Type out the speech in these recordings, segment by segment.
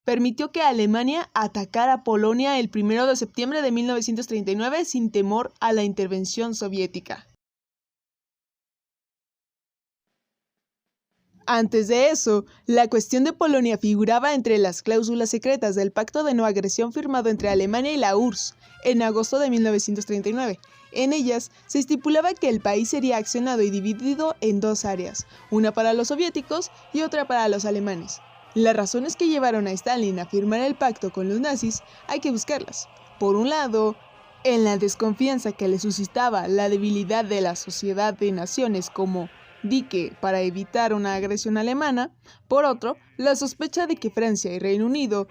permitió que Alemania atacara Polonia el 1 de septiembre de 1939 sin temor a la intervención soviética. Antes de eso, la cuestión de Polonia figuraba entre las cláusulas secretas del Pacto de No Agresión firmado entre Alemania y la URSS en agosto de 1939. En ellas se estipulaba que el país sería accionado y dividido en dos áreas, una para los soviéticos y otra para los alemanes. Las razones que llevaron a Stalin a firmar el pacto con los nazis hay que buscarlas. Por un lado, en la desconfianza que le suscitaba la debilidad de la sociedad de naciones como dique para evitar una agresión alemana, por otro, la sospecha de que Francia y Reino Unido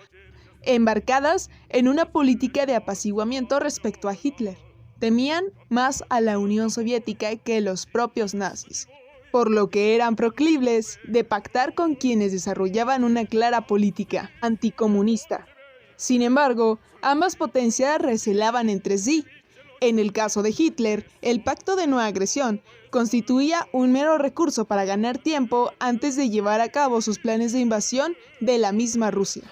embarcadas en una política de apaciguamiento respecto a Hitler, temían más a la Unión Soviética que los propios nazis, por lo que eran proclives de pactar con quienes desarrollaban una clara política anticomunista. Sin embargo, ambas potencias recelaban entre sí. En el caso de Hitler, el pacto de no agresión constituía un mero recurso para ganar tiempo antes de llevar a cabo sus planes de invasión de la misma Rusia.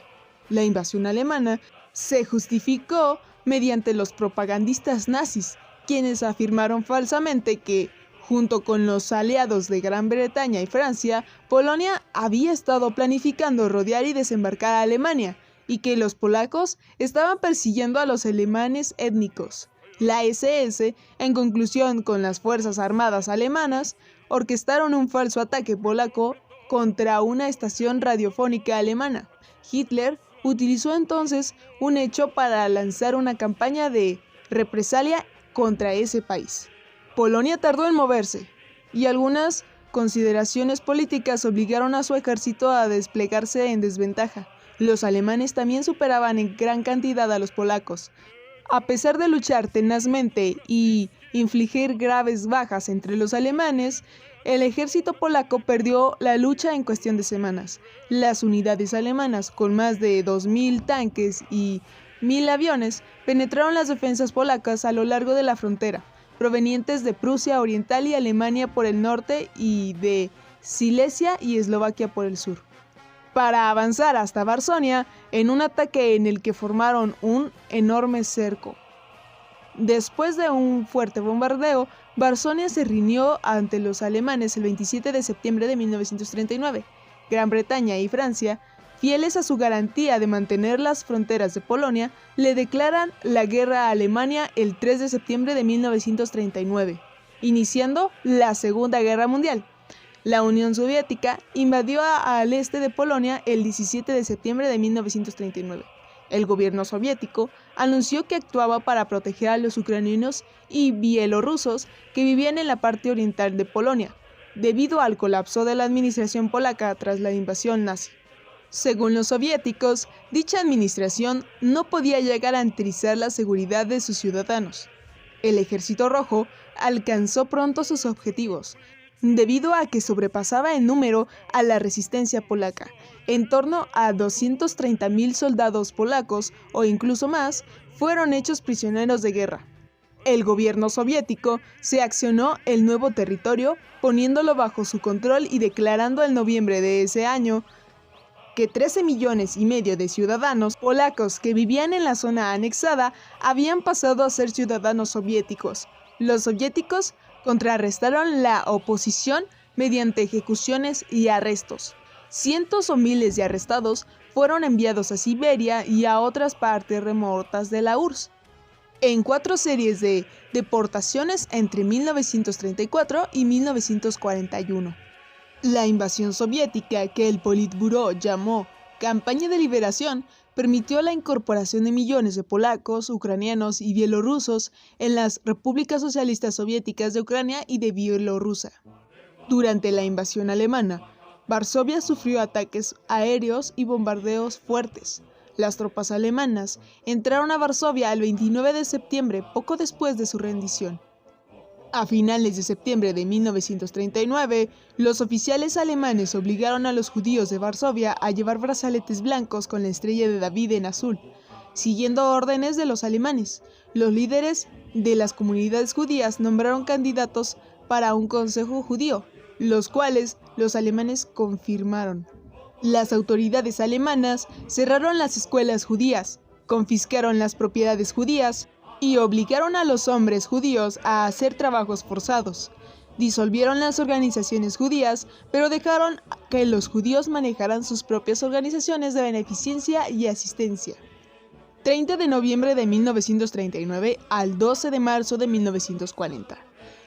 La invasión alemana se justificó mediante los propagandistas nazis, quienes afirmaron falsamente que, junto con los aliados de Gran Bretaña y Francia, Polonia había estado planificando rodear y desembarcar a Alemania, y que los polacos estaban persiguiendo a los alemanes étnicos. La SS, en conclusión con las Fuerzas Armadas alemanas, orquestaron un falso ataque polaco contra una estación radiofónica alemana. Hitler utilizó entonces un hecho para lanzar una campaña de represalia contra ese país. Polonia tardó en moverse, y algunas consideraciones políticas obligaron a su ejército a desplegarse en desventaja. Los alemanes también superaban en gran cantidad a los polacos. A pesar de luchar tenazmente y infligir graves bajas entre los alemanes, el ejército polaco perdió la lucha en cuestión de semanas. Las unidades alemanas, con más de 2.000 tanques y 1.000 aviones, penetraron las defensas polacas a lo largo de la frontera, provenientes de Prusia Oriental y Alemania por el norte y de Silesia y Eslovaquia por el sur, para avanzar hasta Varsovia en un ataque en el que formaron un enorme cerco. Después de un fuerte bombardeo, Varsovia se rindió ante los alemanes el 27 de septiembre de 1939. Gran Bretaña y Francia, fieles a su garantía de mantener las fronteras de Polonia, le declaran la guerra a Alemania el 3 de septiembre de 1939, iniciando la Segunda Guerra Mundial. La Unión Soviética invadió al este de Polonia el 17 de septiembre de 1939. El gobierno soviético anunció que actuaba para proteger a los ucranianos y bielorrusos que vivían en la parte oriental de Polonia, debido al colapso de la administración polaca tras la invasión nazi. Según los soviéticos, dicha administración no podía garantizar la seguridad de sus ciudadanos. El Ejército Rojo alcanzó pronto sus objetivos, debido a que sobrepasaba en número a la resistencia polaca. En torno a 230.000 soldados polacos, o incluso más, fueron hechos prisioneros de guerra. El gobierno soviético se accionó el nuevo territorio, poniéndolo bajo su control y declarando en noviembre de ese año que 13,5 millones de ciudadanos polacos que vivían en la zona anexada habían pasado a ser ciudadanos soviéticos. Los soviéticos contrarrestaron la oposición mediante ejecuciones y arrestos. Cientos o miles de arrestados fueron enviados a Siberia y a otras partes remotas de la URSS, en 4 series de deportaciones entre 1934 y 1941. La invasión soviética, que el Politburó llamó Campaña de Liberación, permitió la incorporación de millones de polacos, ucranianos y bielorrusos en las repúblicas socialistas soviéticas de Ucrania y de Bielorrusia. Durante la invasión alemana, Varsovia sufrió ataques aéreos y bombardeos fuertes. Las tropas alemanas entraron a Varsovia el 29 de septiembre, poco después de su rendición. A finales de septiembre de 1939, los oficiales alemanes obligaron a los judíos de Varsovia a llevar brazaletes blancos con la estrella de David en azul, siguiendo órdenes de los alemanes. Los líderes de las comunidades judías nombraron candidatos para un consejo judío, los cuales los alemanes confirmaron. Las autoridades alemanas cerraron las escuelas judías, confiscaron las propiedades judías y obligaron a los hombres judíos a hacer trabajos forzados. Disolvieron las organizaciones judías, pero dejaron que los judíos manejaran sus propias organizaciones de beneficencia y asistencia. 30 de noviembre de 1939 al 12 de marzo de 1940.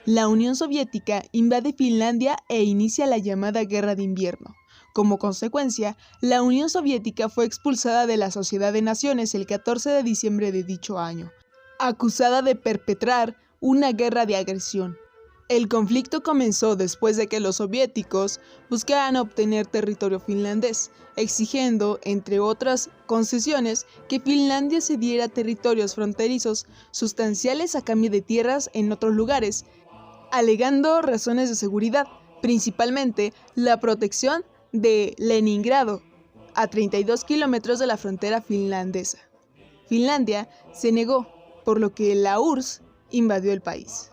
La Unión Soviética invade Finlandia e inicia la llamada Guerra de Invierno. Como consecuencia, la Unión Soviética fue expulsada de la Sociedad de Naciones el 14 de diciembre de dicho año, acusada de perpetrar una guerra de agresión. El conflicto comenzó después de que los soviéticos buscaran obtener territorio finlandés, exigiendo, entre otras concesiones, que Finlandia cediera territorios fronterizos sustanciales a cambio de tierras en otros lugares, alegando razones de seguridad, principalmente la protección de Leningrado, a 32 kilómetros de la frontera finlandesa. Finlandia se negó, por lo que la URSS invadió el país.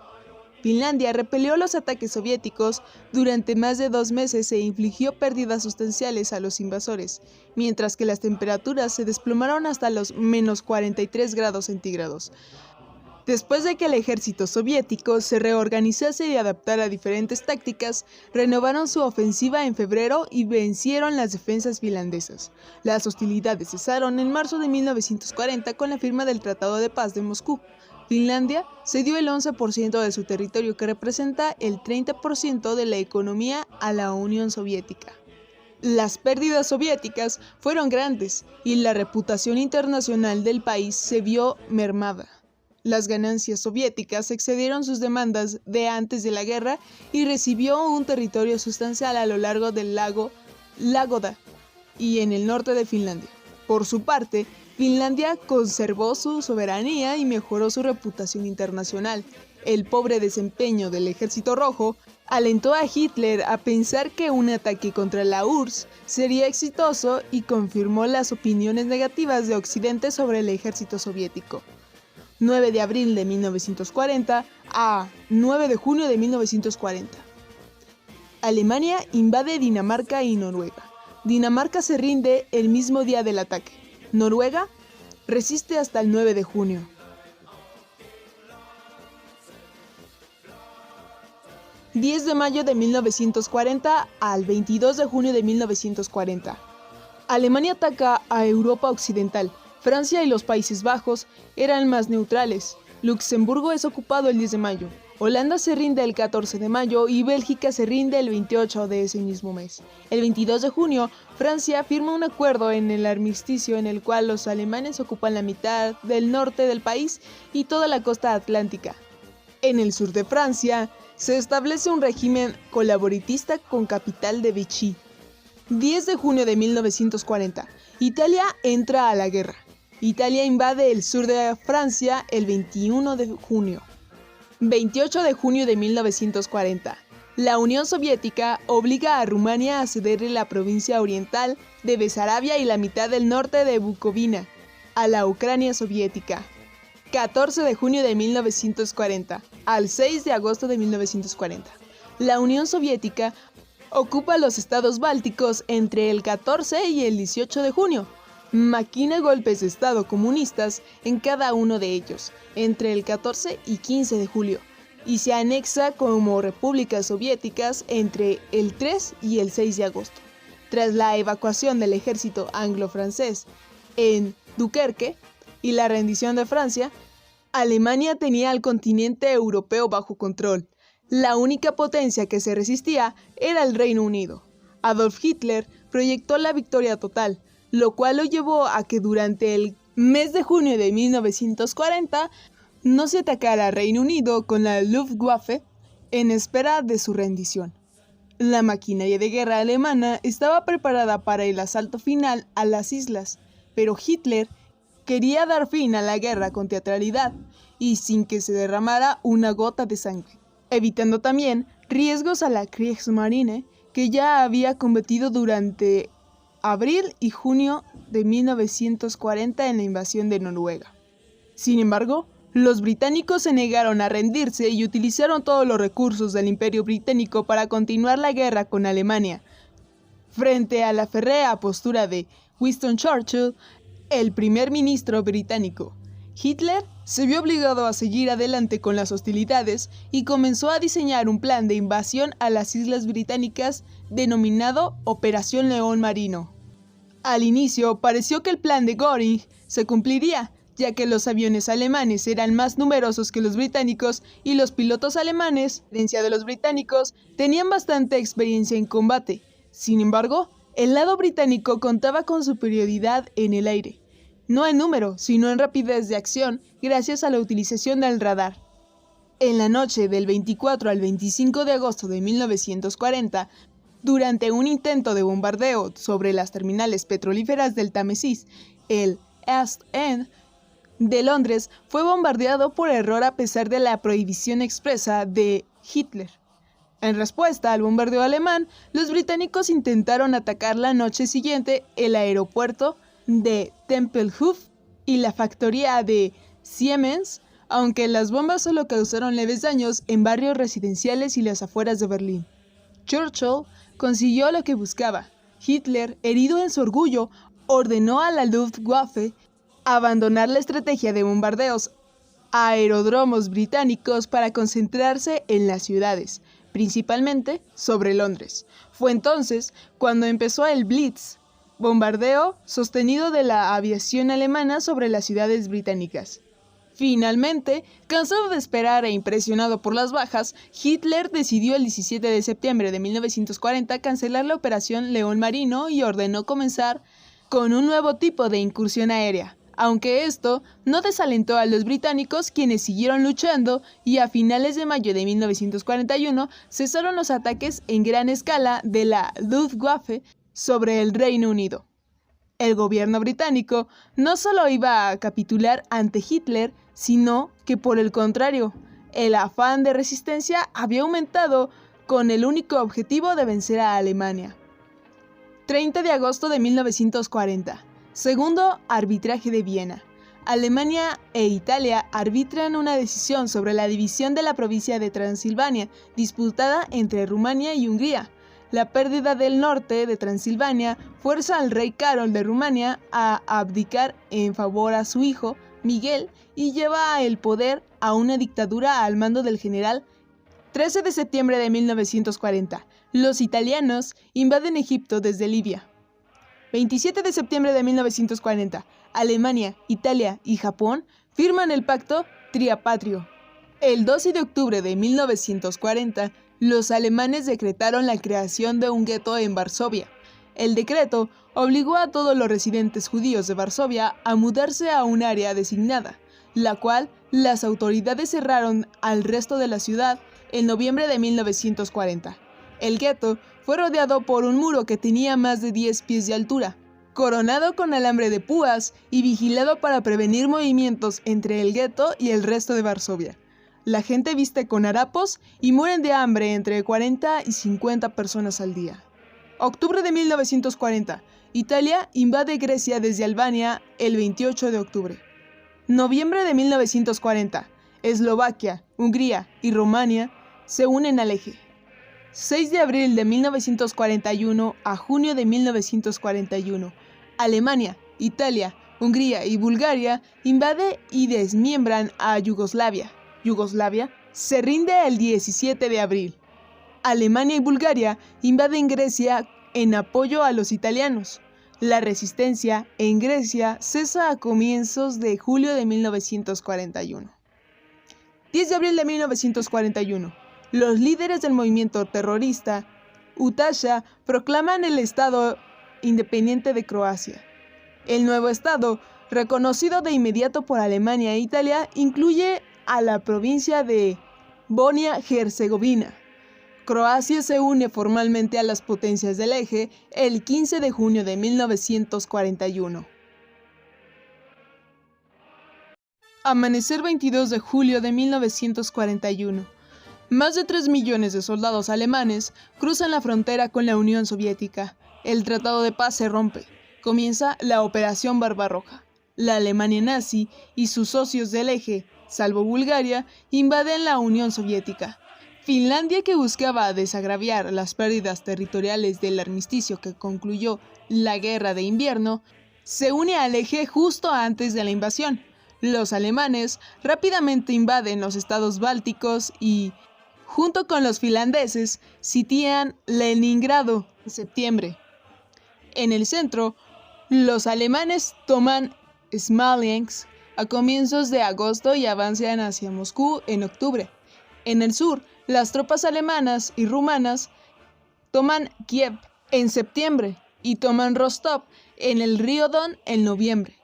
Finlandia repelió los ataques soviéticos durante más de 2 meses e infligió pérdidas sustanciales a los invasores, mientras que las temperaturas se desplomaron hasta los menos 43 grados centígrados. Después de que el ejército soviético se reorganizase y adaptara a diferentes tácticas, renovaron su ofensiva en febrero y vencieron las defensas finlandesas. Las hostilidades cesaron en marzo de 1940 con la firma del Tratado de Paz de Moscú. Finlandia cedió el 11% de su territorio, que representa el 30% de la economía, a la Unión Soviética. Las pérdidas soviéticas fueron grandes y la reputación internacional del país se vio mermada. Las ganancias soviéticas excedieron sus demandas de antes de la guerra y recibió un territorio sustancial a lo largo del lago Lágoda y en el norte de Finlandia. Por su parte, Finlandia conservó su soberanía y mejoró su reputación internacional. El pobre desempeño del Ejército Rojo alentó a Hitler a pensar que un ataque contra la URSS sería exitoso y confirmó las opiniones negativas de Occidente sobre el ejército soviético. 9 de abril de 1940 a 9 de junio de 1940. Alemania invade Dinamarca y Noruega. Dinamarca se rinde el mismo día del ataque. Noruega resiste hasta el 9 de junio. ...10 de mayo de 1940 al 22 de junio de 1940. Alemania ataca a Europa Occidental. Francia y los Países Bajos eran más neutrales. Luxemburgo es ocupado el 10 de mayo. Holanda se rinde el 14 de mayo y Bélgica se rinde el 28 de ese mismo mes. El 22 de junio, Francia firma un acuerdo en el armisticio en el cual los alemanes ocupan la mitad del norte del país y toda la costa atlántica. En el sur de Francia, se establece un régimen colaboratista con capital de Vichy. 10 de junio de 1940, Italia entra a la guerra. Italia invade el sur de Francia el 21 de junio. 28 de junio de 1940. La Unión Soviética obliga a Rumania a cederle la provincia oriental de Besarabia y la mitad del norte de Bucovina a la Ucrania soviética. 14 de junio de 1940 al 6 de agosto de 1940. La Unión Soviética ocupa los estados bálticos entre el 14 y el 18 de junio. Maquina golpes de estado comunistas en cada uno de ellos, entre el 14 y 15 de julio, y se anexa como repúblicas soviéticas entre el 3 y el 6 de agosto. Tras la evacuación del ejército anglo-francés en Dunkerque y la rendición de Francia, Alemania tenía al continente europeo bajo control. La única potencia que se resistía era el Reino Unido. Adolf Hitler proyectó la victoria total, lo cual lo llevó a que durante el mes de junio de 1940 no se atacara a Reino Unido con la Luftwaffe en espera de su rendición. La maquinaria de guerra alemana estaba preparada para el asalto final a las islas, pero Hitler quería dar fin a la guerra con teatralidad y sin que se derramara una gota de sangre, evitando también riesgos a la Kriegsmarine, que ya había combatido durante abril y junio de 1940 en la invasión de Noruega. Sin embargo, los británicos se negaron a rendirse y utilizaron todos los recursos del Imperio Británico para continuar la guerra con Alemania. Frente a la férrea postura de Winston Churchill, el primer ministro británico, Hitler se vio obligado a seguir adelante con las hostilidades y comenzó a diseñar un plan de invasión a las islas británicas denominado Operación León Marino. Al inicio pareció que el plan de Göring se cumpliría, ya que los aviones alemanes eran más numerosos que los británicos y los pilotos alemanes, a diferencia de los británicos, tenían bastante experiencia en combate. Sin embargo, el lado británico contaba con superioridad en el aire, no en número, sino en rapidez de acción, gracias a la utilización del radar. En la noche del 24 al 25 de agosto de 1940, durante un intento de bombardeo sobre las terminales petrolíferas del Támesis, el East End de Londres fue bombardeado por error a pesar de la prohibición expresa de Hitler. En respuesta al bombardeo alemán, los británicos intentaron atacar la noche siguiente el aeropuerto de Tempelhof y la factoría de Siemens, aunque las bombas solo causaron leves daños en barrios residenciales y las afueras de Berlín. Churchill consiguió lo que buscaba. Hitler, herido en su orgullo, ordenó a la Luftwaffe abandonar la estrategia de bombardeos a aeródromos británicos para concentrarse en las ciudades, principalmente sobre Londres. Fue entonces cuando empezó el Blitz, bombardeo sostenido de la aviación alemana sobre las ciudades británicas. Finalmente, cansado de esperar e impresionado por las bajas, Hitler decidió el 17 de septiembre de 1940 cancelar la Operación León Marino y ordenó comenzar con un nuevo tipo de incursión aérea. Aunque esto no desalentó a los británicos, quienes siguieron luchando, y a finales de mayo de 1941 cesaron los ataques en gran escala de la Luftwaffe sobre el Reino Unido. El gobierno británico no solo iba a capitular ante Hitler, sino que por el contrario, el afán de resistencia había aumentado con el único objetivo de vencer a Alemania. 30 de agosto de 1940. Segundo arbitraje de Viena. Alemania e Italia arbitran una decisión sobre la división de la provincia de Transilvania, disputada entre Rumania y Hungría. La pérdida del norte de Transilvania fuerza al rey Carol de Rumania a abdicar en favor a su hijo, Miguel, y lleva el poder a una dictadura al mando del general. 13 de septiembre de 1940. Los italianos invaden Egipto desde Libia. 27 de septiembre de 1940. Alemania, Italia y Japón firman el pacto Triapatrio. El 12 de octubre de 1940, los alemanes decretaron la creación de un gueto en Varsovia. El decreto obligó a todos los residentes judíos de Varsovia a mudarse a un área designada, la cual las autoridades cerraron al resto de la ciudad en noviembre de 1940. El gueto fue rodeado por un muro que tenía más de 10 pies de altura, coronado con alambre de púas y vigilado para prevenir movimientos entre el gueto y el resto de Varsovia. La gente viste con harapos y mueren de hambre entre 40 y 50 personas al día. Octubre de 1940. Italia invade Grecia desde Albania el 28 de octubre. Noviembre de 1940. Eslovaquia, Hungría y Rumania se unen al eje. 6 de abril de 1941 a junio de 1941. Alemania, Italia, Hungría y Bulgaria invade y desmiembran a Yugoslavia. Yugoslavia se rinde el 17 de abril. Alemania y Bulgaria invaden Grecia en apoyo a los italianos. La resistencia en Grecia cesa a comienzos de julio de 1941. 10 de abril de 1941. Los líderes del movimiento terrorista Ustasha proclaman el Estado independiente de Croacia. El nuevo Estado, reconocido de inmediato por Alemania e Italia, incluye a la provincia de Bosnia-Herzegovina. Croacia se une formalmente a las potencias del eje el 15 de junio de 1941. Amanecer 22 de julio de 1941. Más de 3 millones de soldados alemanes cruzan la frontera con la Unión Soviética. El tratado de paz se rompe. Comienza la Operación Barbarroja. La Alemania nazi y sus socios del eje, salvo Bulgaria, invaden la Unión Soviética. Finlandia, que buscaba desagraviar las pérdidas territoriales del armisticio que concluyó la Guerra de Invierno, se une al eje justo antes de la invasión. Los alemanes rápidamente invaden los estados bálticos y, junto con los finlandeses, sitian Leningrado en septiembre. En el centro, los alemanes toman Smolensk a comienzos de agosto y avanzan hacia Moscú en octubre. En el sur, las tropas alemanas y rumanas toman Kiev en septiembre y toman Rostov en el río Don en noviembre.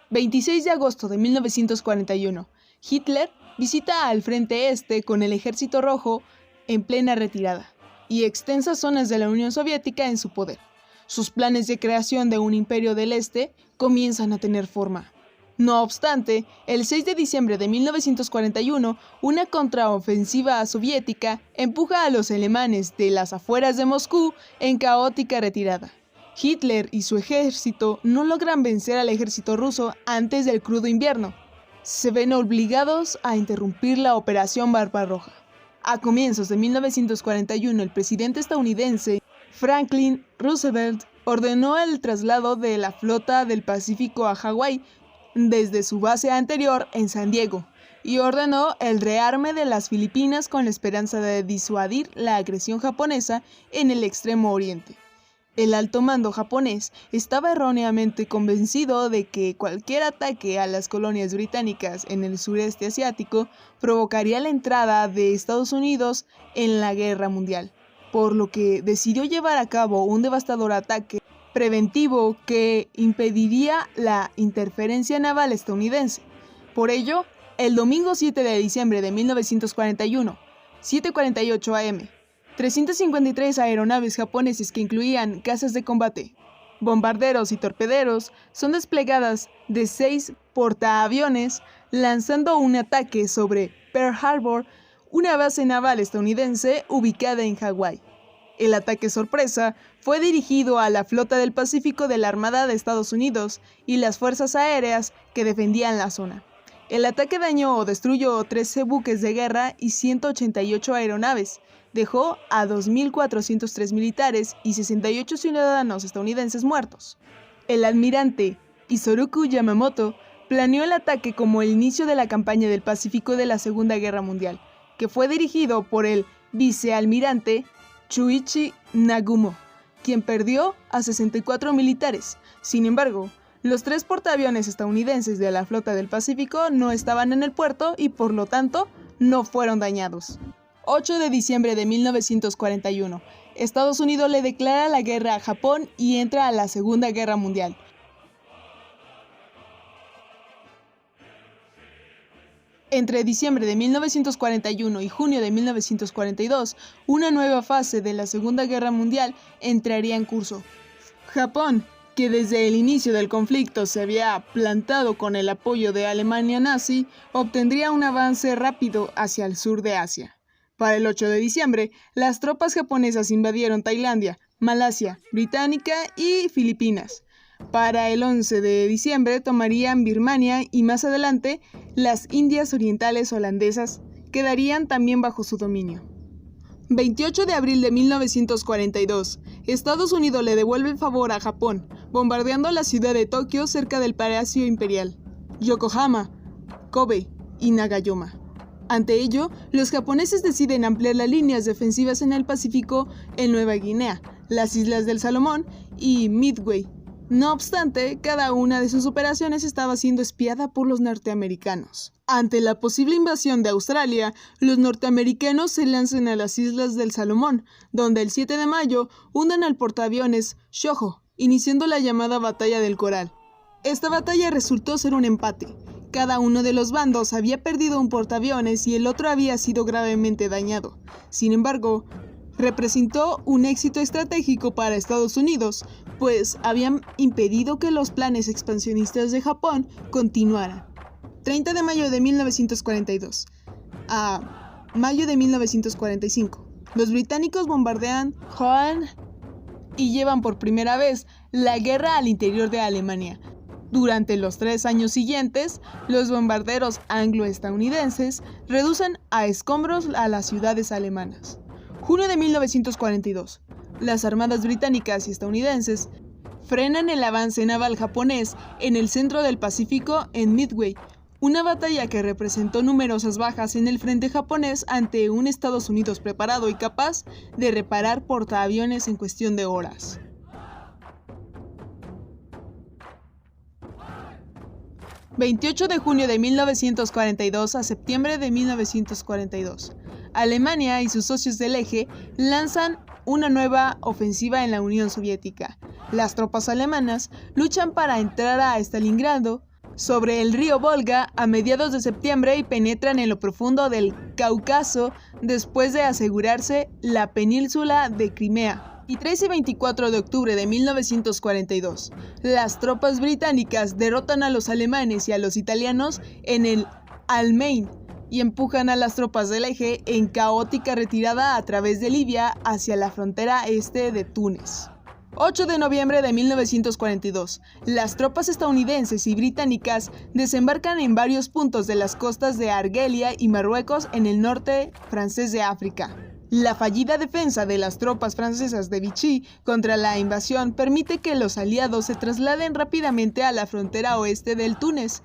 26 de agosto de 1941, Hitler visita al Frente Este con el Ejército Rojo en plena retirada y extensas zonas de la Unión Soviética en su poder. Sus planes de creación de un imperio del Este comienzan a tener forma. No obstante, el 6 de diciembre de 1941, una contraofensiva soviética empuja a los alemanes de las afueras de Moscú en caótica retirada. Hitler y su ejército no logran vencer al ejército ruso antes del crudo invierno. Se ven obligados a interrumpir la Operación Barbarroja. A comienzos de 1941, el presidente estadounidense Franklin Roosevelt ordenó el traslado de la flota del Pacífico a Hawái desde su base anterior en San Diego y ordenó el rearme de las Filipinas con la esperanza de disuadir la agresión japonesa en el Extremo Oriente. El alto mando japonés estaba erróneamente convencido de que cualquier ataque a las colonias británicas en el sureste asiático provocaría la entrada de Estados Unidos en la Guerra Mundial, por lo que decidió llevar a cabo un devastador ataque preventivo que impediría la interferencia naval estadounidense. Por ello, el domingo 7 de diciembre de 1941, 7:48 am, 353 aeronaves japonesas que incluían cazas de combate, bombarderos y torpederos son desplegadas de 6 portaaviones lanzando un ataque sobre Pearl Harbor, una base naval estadounidense ubicada en Hawái. El ataque sorpresa fue dirigido a la Flota del Pacífico de la Armada de Estados Unidos y las fuerzas aéreas que defendían la zona. El ataque dañó o destruyó 13 buques de guerra y 188 aeronaves. Dejó a 2.403 militares y 68 ciudadanos estadounidenses muertos. El almirante Isoroku Yamamoto planeó el ataque como el inicio de la campaña del Pacífico de la Segunda Guerra Mundial, que fue dirigido por el vicealmirante Chuichi Nagumo, quien perdió a 64 militares. Sin embargo, los 3 portaaviones estadounidenses de la Flota del Pacífico no estaban en el puerto y por lo tanto no fueron dañados. 8 de diciembre de 1941, Estados Unidos le declara la guerra a Japón y entra a la Segunda Guerra Mundial. Entre diciembre de 1941 y junio de 1942, una nueva fase de la Segunda Guerra Mundial entraría en curso. Japón, que desde el inicio del conflicto se había plantado con el apoyo de Alemania nazi, obtendría un avance rápido hacia el sur de Asia. Para el 8 de diciembre, las tropas japonesas invadieron Tailandia, Malasia, Británica y Filipinas. Para el 11 de diciembre tomarían Birmania y más adelante las Indias Orientales holandesas quedarían también bajo su dominio. 28 de abril de 1942, Estados Unidos le devuelve el favor a Japón, bombardeando la ciudad de Tokio cerca del Palacio Imperial, Yokohama, Kobe y Nagayama. Ante ello, los japoneses deciden ampliar las líneas defensivas en el Pacífico en Nueva Guinea, las Islas del Salomón y Midway. No obstante, cada una de sus operaciones estaba siendo espiada por los norteamericanos. Ante la posible invasión de Australia, los norteamericanos se lanzan a las Islas del Salomón, donde el 7 de mayo hunden al portaaviones Shōjo, iniciando la llamada Batalla del Coral. Esta batalla resultó ser un empate. Cada uno de los bandos había perdido un portaaviones y el otro había sido gravemente dañado. Sin embargo, representó un éxito estratégico para Estados Unidos, pues habían impedido que los planes expansionistas de Japón continuaran. 30 de mayo de 1942 a mayo de 1945, los británicos bombardean Hoorn y llevan por primera vez la guerra al interior de Alemania. Durante los 3 años siguientes, los bombarderos anglo-estadounidenses reducen a escombros a las ciudades alemanas. Junio de 1942. Las armadas británicas y estadounidenses frenan el avance naval japonés en el centro del Pacífico en Midway, una batalla que representó numerosas bajas en el frente japonés ante un Estados Unidos preparado y capaz de reparar portaaviones en cuestión de horas. 28 de junio de 1942 a septiembre de 1942. Alemania y sus socios del Eje lanzan una nueva ofensiva en la Unión Soviética. Las tropas alemanas luchan para entrar a Stalingrado sobre el río Volga a mediados de septiembre y penetran en lo profundo del Cáucaso después de asegurarse la península de Crimea. Y 13 y 24 de octubre de 1942, las tropas británicas derrotan a los alemanes y a los italianos en el Almain y empujan a las tropas del Eje en caótica retirada a través de Libia hacia la frontera este de Túnez. 8 de noviembre de 1942, las tropas estadounidenses y británicas desembarcan en varios puntos de las costas de Argelia y Marruecos en el norte francés de África. La fallida defensa de las tropas francesas de Vichy contra la invasión permite que los aliados se trasladen rápidamente a la frontera oeste del Túnez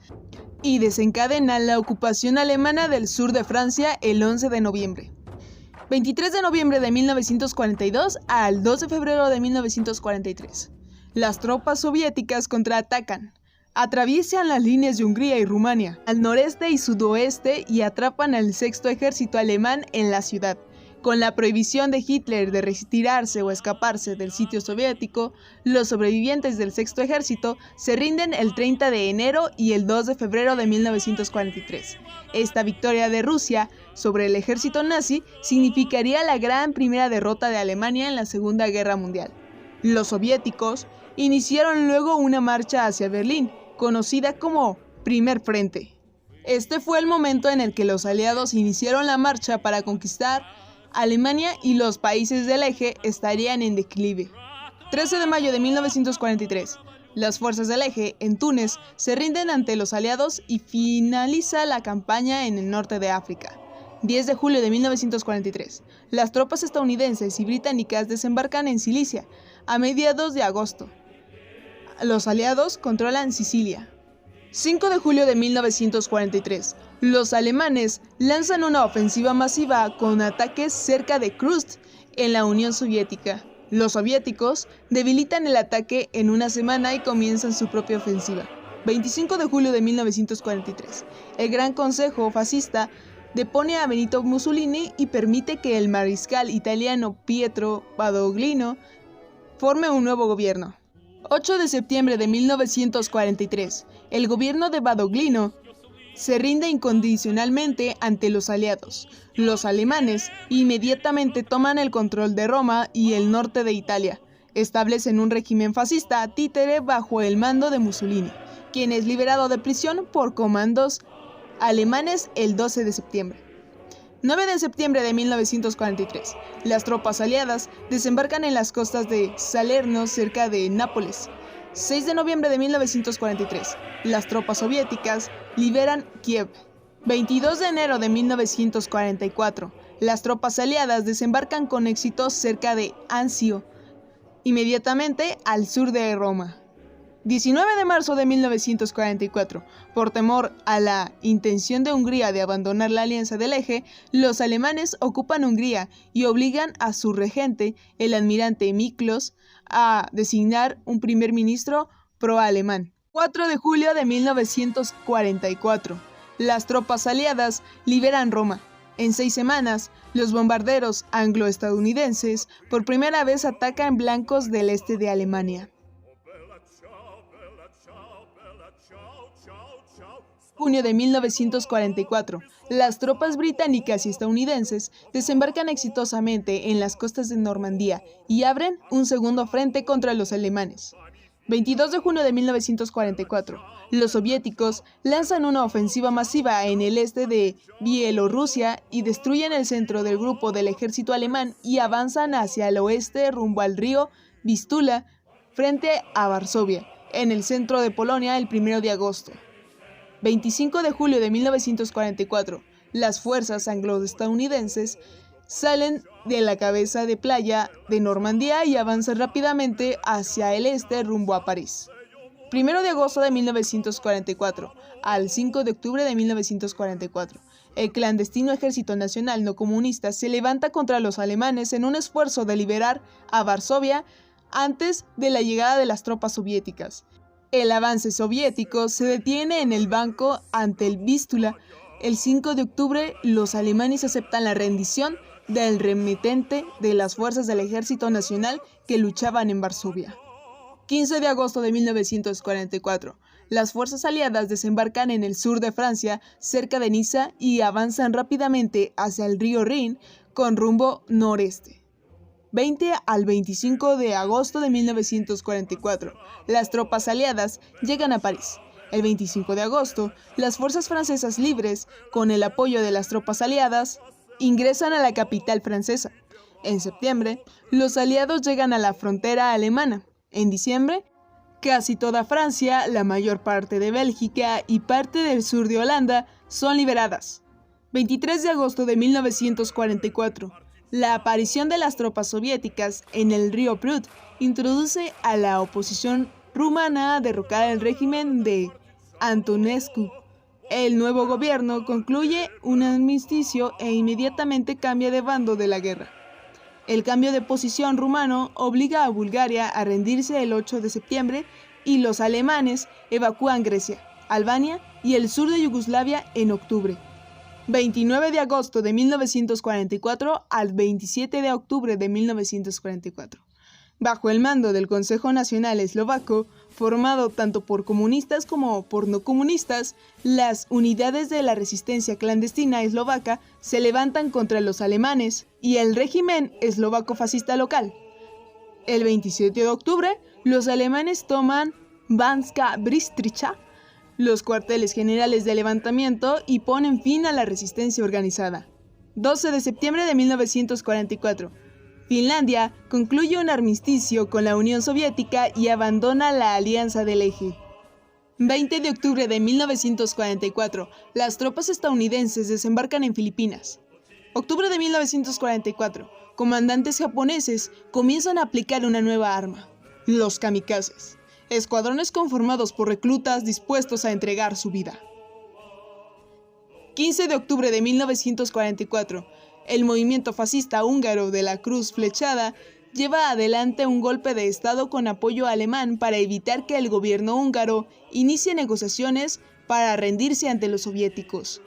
y desencadena la ocupación alemana del sur de Francia el 11 de noviembre. 23 de noviembre de 1942 al 2 de febrero de 1943. Las tropas soviéticas contraatacan. Atraviesan las líneas de Hungría y Rumania al noreste y sudoeste y atrapan al sexto ejército alemán en la ciudad. Con la prohibición de Hitler de retirarse o escaparse del sitio soviético, los sobrevivientes del sexto ejército se rinden el 30 de enero y el 2 de febrero de 1943. Esta victoria de Rusia sobre el ejército nazi significaría la gran primera derrota de Alemania en la Segunda Guerra Mundial. Los soviéticos iniciaron luego una marcha hacia Berlín, conocida como Primer Frente. Este fue el momento en el que los aliados iniciaron la marcha para conquistar Alemania y los países del Eje estarían en declive. 13 de mayo de 1943. Las fuerzas del Eje en Túnez se rinden ante los aliados y finaliza la campaña en el norte de África. 10 de julio de 1943. Las tropas estadounidenses y británicas desembarcan en Sicilia a mediados de agosto. Los aliados controlan Sicilia. 5 de julio de 1943. Los alemanes lanzan una ofensiva masiva con ataques cerca de Kursk en la Unión Soviética. Los soviéticos debilitan el ataque en una semana y comienzan su propia ofensiva. 25 de julio de 1943. El Gran Consejo Fascista depone a Benito Mussolini y permite que el mariscal italiano Pietro Badoglio forme un nuevo gobierno. 8 de septiembre de 1943. El gobierno de Badoglio se rinde incondicionalmente ante los aliados. Los alemanes inmediatamente toman el control de Roma y el norte de Italia. Establecen un régimen fascista títere bajo el mando de Mussolini, quien es liberado de prisión por comandos alemanes el 12 de septiembre. 9 de septiembre de 1943. Las tropas aliadas desembarcan en las costas de Salerno cerca de Nápoles. 6 de noviembre de 1943. Las tropas soviéticas liberan Kiev. 22 de enero de 1944. Las tropas aliadas desembarcan con éxito cerca de Anzio, inmediatamente al sur de Roma. 19 de marzo de 1944. Por temor a la intención de Hungría de abandonar la alianza del Eje, los alemanes ocupan Hungría y obligan a su regente, el almirante Miklos, a designar un primer ministro pro-alemán. 4 de julio de 1944. Las tropas aliadas liberan Roma. En 6 semanas, los bombarderos anglo-estadounidenses por primera vez atacan blancos del este de Alemania. Junio de 1944. Las tropas británicas y estadounidenses desembarcan exitosamente en las costas de Normandía y abren un segundo frente contra los alemanes. 22 de junio de 1944. Los soviéticos lanzan una ofensiva masiva en el este de Bielorrusia y destruyen el centro del grupo del ejército alemán y avanzan hacia el oeste rumbo al río Vístula frente a Varsovia. en el centro de Polonia el 1 de agosto. 25 de julio de 1944, las fuerzas anglo-estadounidenses salen de la cabeza de playa de Normandía y avanzan rápidamente hacia el este rumbo a París. 1 de agosto de 1944 al 5 de octubre de 1944, el clandestino Ejército Nacional No Comunista se levanta contra los alemanes en un esfuerzo de liberar a Varsovia antes de la llegada de las tropas soviéticas. El avance soviético se detiene en el banco ante el Vístula. El 5 de octubre, los alemanes aceptan la rendición del remitente de las fuerzas del Ejército Nacional que luchaban en Varsovia. 15 de agosto de 1944, las fuerzas aliadas desembarcan en el sur de Francia, cerca de Niza, y avanzan rápidamente hacia el río Rin con rumbo noreste. 20 al 25 de agosto de 1944, las tropas aliadas llegan a París. El 25 de agosto, las fuerzas francesas libres, con el apoyo de las tropas aliadas, ingresan a la capital francesa. En septiembre, los aliados llegan a la frontera alemana. En diciembre, casi toda Francia, la mayor parte de Bélgica y parte del sur de Holanda son liberadas. 23 de agosto de 1944, la aparición de las tropas soviéticas en el río Prut introduce a la oposición rumana a derrocar el régimen de Antonescu. El nuevo gobierno concluye un armisticio e inmediatamente cambia de bando de la guerra. El cambio de posición rumano obliga a Bulgaria a rendirse el 8 de septiembre y los alemanes evacúan Grecia, Albania y el sur de Yugoslavia en octubre. 29 de agosto de 1944 al 27 de octubre de 1944. Bajo el mando del Consejo Nacional Eslovaco, formado tanto por comunistas como por no comunistas, las unidades de la resistencia clandestina eslovaca se levantan contra los alemanes y el régimen eslovaco fascista local. El 27 de octubre, los alemanes toman Banska Bystrica, los cuarteles generales de levantamiento, y ponen fin a la resistencia organizada. 12 de septiembre de 1944. Finlandia concluye un armisticio con la Unión Soviética y abandona la Alianza del Eje. 20 de octubre de 1944. Las tropas estadounidenses desembarcan en Filipinas. Octubre de 1944. Comandantes japoneses comienzan a aplicar una nueva arma: los kamikazes. Escuadrones conformados por reclutas dispuestos a entregar su vida. 15 de octubre de 1944. El movimiento fascista húngaro de la Cruz Flechada lleva adelante un golpe de Estado con apoyo alemán para evitar que el gobierno húngaro inicie negociaciones para rendirse ante los soviéticos.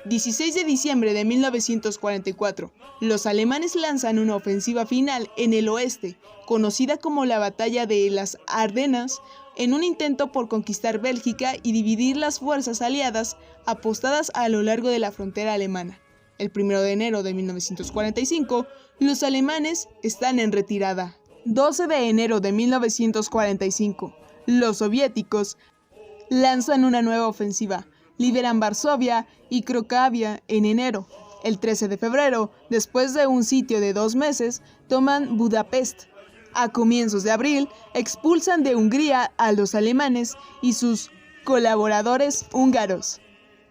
16 de diciembre de 1944. Los alemanes lanzan una ofensiva final en el oeste, conocida como la Batalla de las Ardenas, en un intento por conquistar Bélgica y dividir las fuerzas aliadas apostadas a lo largo de la frontera alemana. El 1 de enero de 1945, los alemanes están en retirada. 12 de enero de 1945, los soviéticos lanzan una nueva ofensiva. Liberan Varsovia y Cracovia en enero. El 13 de febrero, después de un sitio de 2 meses, toman Budapest. A comienzos de abril, expulsan de Hungría a los alemanes y sus colaboradores húngaros.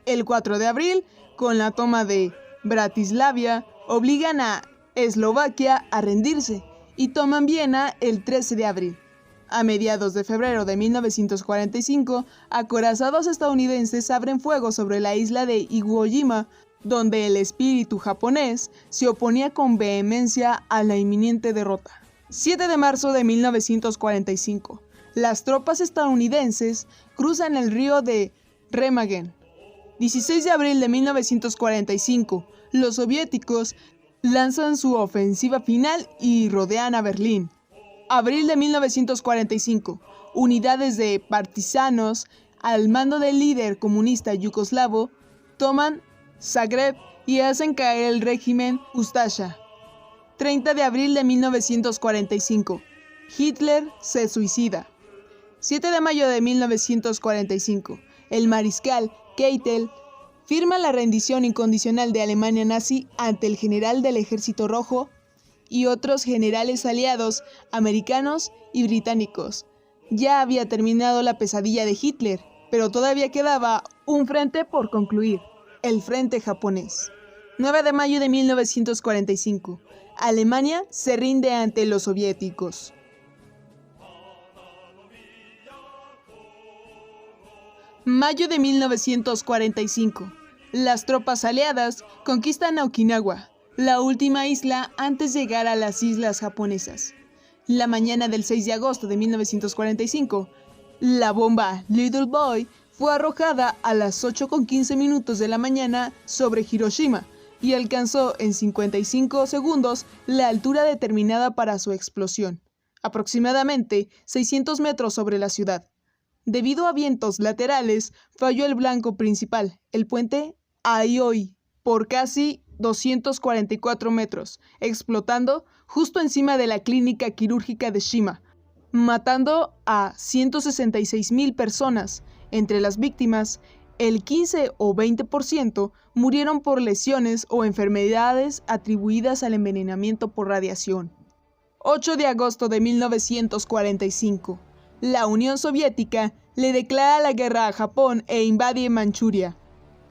El 4 de abril, con la toma de Bratislava, obligan a Eslovaquia a rendirse y toman Viena el 13 de abril. A mediados de febrero de 1945, acorazados estadounidenses abren fuego sobre la isla de Iwo Jima, donde el espíritu japonés se oponía con vehemencia a la inminente derrota. 7 de marzo de 1945, las tropas estadounidenses cruzan el río de Remagen. 16 de abril de 1945, los soviéticos lanzan su ofensiva final y rodean a Berlín. Abril de 1945, unidades de partisanos al mando del líder comunista yugoslavo toman Zagreb y hacen caer el régimen Ustasha. 30 de abril de 1945, Hitler se suicida. 7 de mayo de 1945, el mariscal Keitel firma la rendición incondicional de Alemania nazi ante el general del Ejército Rojo y otros generales aliados americanos y británicos. Ya había terminado la pesadilla de Hitler, pero todavía quedaba un frente por concluir, el frente japonés. 9 de mayo de 1945. Alemania se rinde ante los soviéticos. Mayo de 1945. Las tropas aliadas conquistan Okinawa, la última isla antes de llegar a las islas japonesas. La mañana del 6 de agosto de 1945, la bomba Little Boy fue arrojada a las 8:15 de la mañana sobre Hiroshima y alcanzó en 55 segundos la altura determinada para su explosión, aproximadamente 600 metros sobre la ciudad. Debido a vientos laterales, falló el blanco principal, el puente Aioi, por casi 244 metros, explotando justo encima de la clínica quirúrgica de Shima, matando a 166,000 personas. Entre las víctimas, el 15 o 20% murieron por lesiones o enfermedades atribuidas al envenenamiento por radiación. 8 de agosto de 1945. La Unión Soviética le declara la guerra a Japón e invade Manchuria.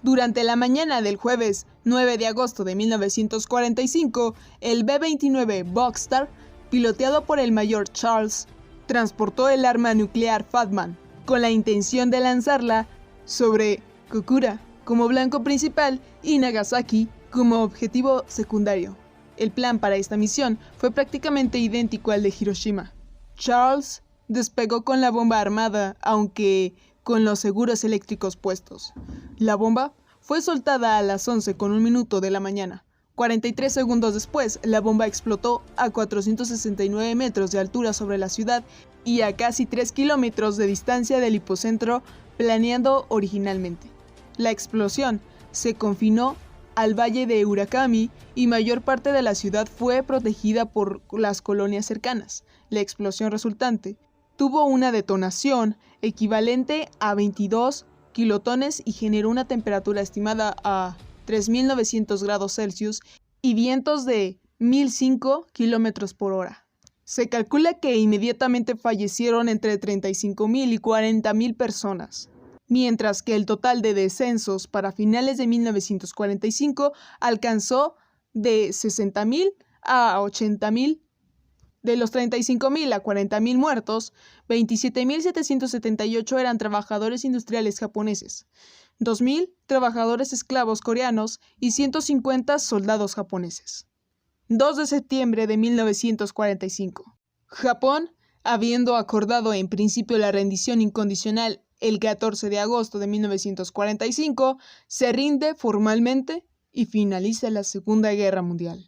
Durante la mañana del jueves 9 de agosto de 1945, el B-29 Bockstar, piloteado por el mayor Charles, transportó el arma nuclear Fatman, con la intención de lanzarla sobre Kokura como blanco principal y Nagasaki como objetivo secundario. El plan para esta misión fue prácticamente idéntico al de Hiroshima. Charles despegó con la bomba armada, aunque con los seguros eléctricos puestos. La bomba fue soltada a las 11:01 de la mañana. 43 segundos después, la bomba explotó a 469 metros de altura sobre la ciudad y a casi 3 kilómetros de distancia del hipocentro planeado originalmente. La explosión se confinó al valle de Urakami y mayor parte de la ciudad fue protegida por las colonias cercanas. La explosión resultante tuvo una detonación equivalente a 22 kilotones y generó una temperatura estimada a 3.900 grados Celsius y vientos de 1.005 kilómetros por hora. Se calcula que inmediatamente fallecieron entre 35,000 y 40,000 personas, mientras que el total de descensos para finales de 1945 alcanzó de 60,000 a 80,000. De los 35,000 a 40,000 muertos, 27,778 eran trabajadores industriales japoneses, 2,000 trabajadores esclavos coreanos y 150 soldados japoneses. 2 de septiembre de 1945. Japón, habiendo acordado en principio la rendición incondicional el 14 de agosto de 1945, se rinde formalmente y finaliza la Segunda Guerra Mundial.